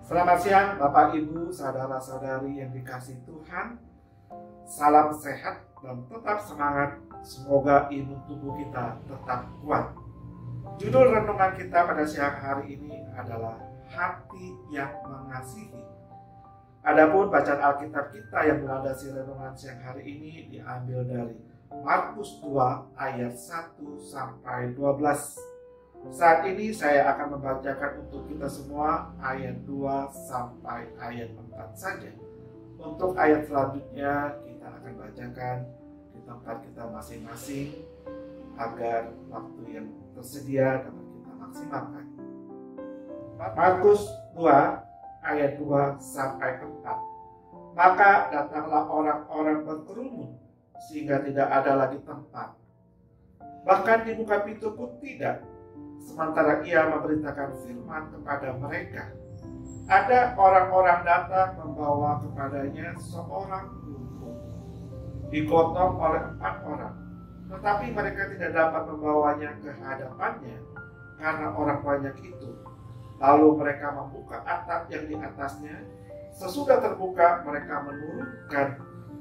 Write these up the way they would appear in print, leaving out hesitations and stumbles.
Selamat siang Bapak Ibu, saudara-saudari yang dikasihi Tuhan. Salam sehat dan tetap semangat. Semoga imun tubuh kita tetap kuat. Judul renungan kita pada siang hari ini adalah Hati yang Mengasihi. Adapun bacaan Alkitab kita yang melandasi renungan siang hari ini diambil dari Markus 2 ayat 1 sampai 12. Saat ini saya akan membacakan untuk kita semua ayat 2 sampai ayat 4 saja. Untuk ayat selanjutnya kita akan bacakan di tempat kita masing-masing agar waktu yang tersedia dapat kita maksimalkan. Markus 2 ayat 2 sampai 4. Maka datanglah orang-orang berkerumun sehingga tidak ada lagi tempat. Bahkan di muka pintu pun tidak. Sementara ia memberitakan firman kepada mereka, ada orang-orang datang membawa kepadanya seorang lumpuh, digotong oleh 4 orang. Tetapi mereka tidak dapat membawanya ke hadapannya karena orang banyak itu. Lalu mereka membuka atap yang di atasnya. Sesudah terbuka, mereka menurunkan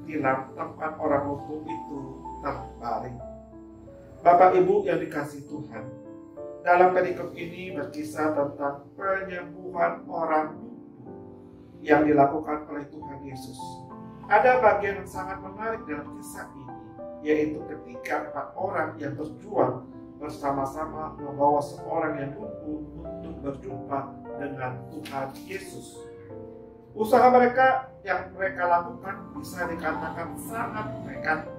tilam tempat orang lumpuh itu terbaring. Bapak Ibu yang dikasihi Tuhan, dalam perikop ini berkisah tentang penyembuhan orang lumpuh yang dilakukan oleh Tuhan Yesus. Ada bagian yang sangat menarik dalam kisah ini, yaitu ketika 4 orang yang berjuang bersama-sama membawa seorang yang lumpuh untuk berjumpa dengan Tuhan Yesus. Usaha mereka yang mereka lakukan bisa dikatakan sangat nekat,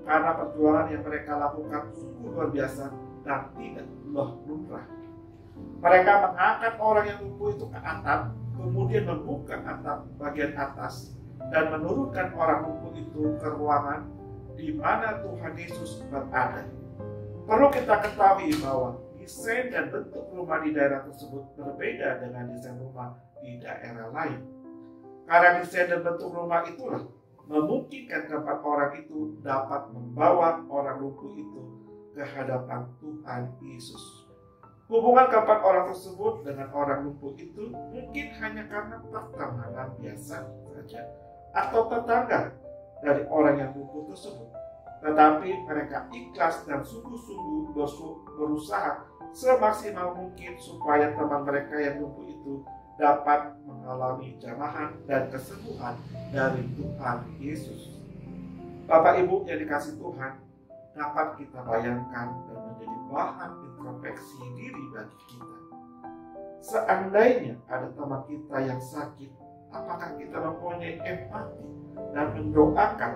karena perjuangan yang mereka lakukan sungguh luar biasa dan tidak lumrah. Mereka mengangkat orang yang lumpuh itu ke atap, kemudian membuka atap bagian atas dan menurunkan orang lumpuh itu ke ruangan di mana Tuhan Yesus berada. Perlu kita ketahui bahwa desain dan bentuk rumah di daerah tersebut berbeda dengan desain rumah di daerah lain. Karena desain dan bentuk rumah itulah memungkinkan keempat orang itu dapat membawa orang lumpuh itu ke hadapan Tuhan Yesus. Hubungan keempat orang tersebut dengan orang lumpuh itu mungkin hanya karena pertemanan biasa saja atau tetangga dari orang yang lumpuh tersebut. Tetapi mereka ikhlas dan sungguh-sungguh berusaha semaksimal mungkin supaya teman mereka yang lumpuh itu dapat mengalami jamahan dan kesembuhan dari Tuhan Yesus. Bapak Ibu yang dikasihi Tuhan, dapat kita bayangkan dan menjadi bahan introspeksi diri bagi kita. Seandainya ada teman kita yang sakit, apakah kita mempunyai empati dan mendoakan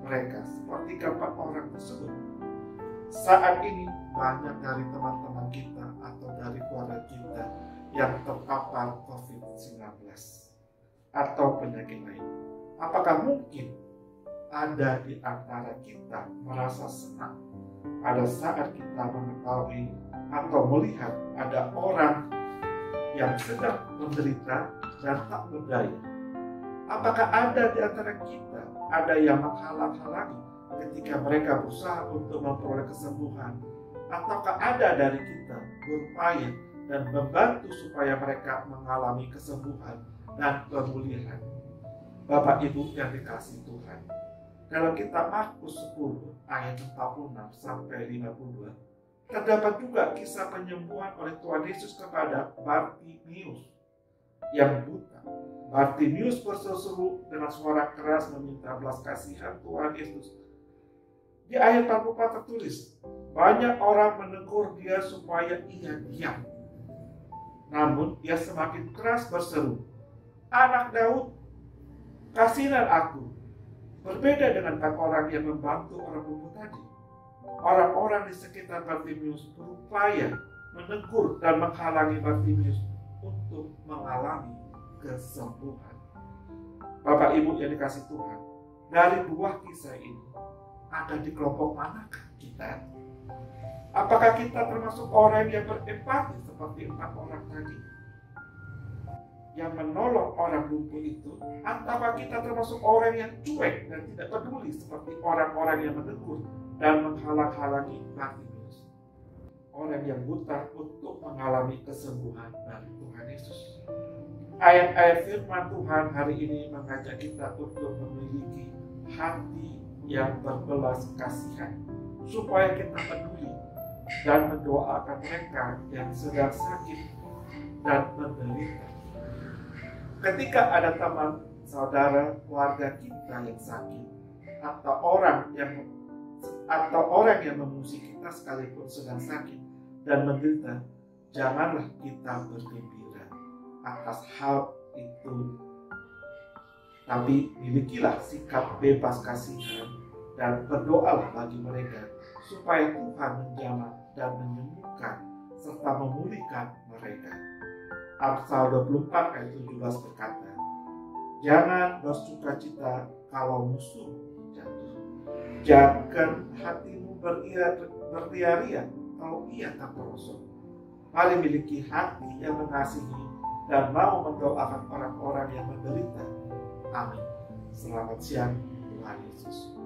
mereka seperti keempat orang tersebut? Saat ini banyak dari teman-teman kita atau dari keluarga kita yang terpapar COVID-19 atau penyakit lain. Apakah mungkin ada di antara kita merasa senang pada saat kita mengetahui atau melihat ada orang yang sedang menderita dan tak berdaya? Apakah ada di antara kita ada yang menghalang-halangi ketika mereka berusaha untuk memperoleh kesembuhan? Ataukah ada dari kita berupaya dan membantu supaya mereka mengalami kesembuhan dan pemulihan? Bapak Ibu yang dikasihi Tuhan, dalam kitab Markus 10 ayat 46 sampai 52 terdapat juga kisah penyembuhan oleh Tuhan Yesus kepada Bartimius yang buta. Bartimius berseru dengan suara keras meminta belas kasihan Tuhan Yesus. Di ayat 44 tertulis, banyak orang menegur dia supaya ia diam. Namun ia semakin keras berseru, Anak Daud, kasihilah aku. Berbeda dengan 4 orang yang membantu orang lumpuh tadi. Orang-orang di sekitar Bartimius berupaya menegur dan menghalangi Bartimius untuk mengalami kesembuhan. Bapak Ibu yang dikasihi Tuhan, dari buah kisah ini, ada di kelompok manakah kita? Apakah kita termasuk orang yang berempati seperti 4 orang tadi yang menolong orang lumpuh itu, atau kita termasuk orang yang cuek dan tidak peduli seperti orang-orang yang menegur dan menghalang-halangi Bartimius? orang-orang yang buta untuk mengalami kesembuhan dari Tuhan Yesus. Ayat-ayat firman Tuhan hari ini mengajak kita untuk memiliki hati yang berbelas kasihan, supaya kita peduli dan mendoakan mereka yang sedang sakit dan menderita. Ketika ada teman, saudara, keluarga kita yang sakit, atau orang yang mengungsi kita sekalipun sedang sakit dan menderita, janganlah kita bergembira atas hal itu, tapi milikilah sikap bebas kasihan dan berdoalah bagi mereka supaya Tuhan menjamah dan menyembuhkan serta memulihkan mereka. Amsal 24 ayat 17 berkata, jangan bersukacita kalau musuh jatuh. Jangan hatimu beria-ria kalau ia tak merosot. Mari miliki hati yang mengasihi dan mau mendoakan orang-orang yang menderita. Amin. Selamat siang, Tuhan Yesus.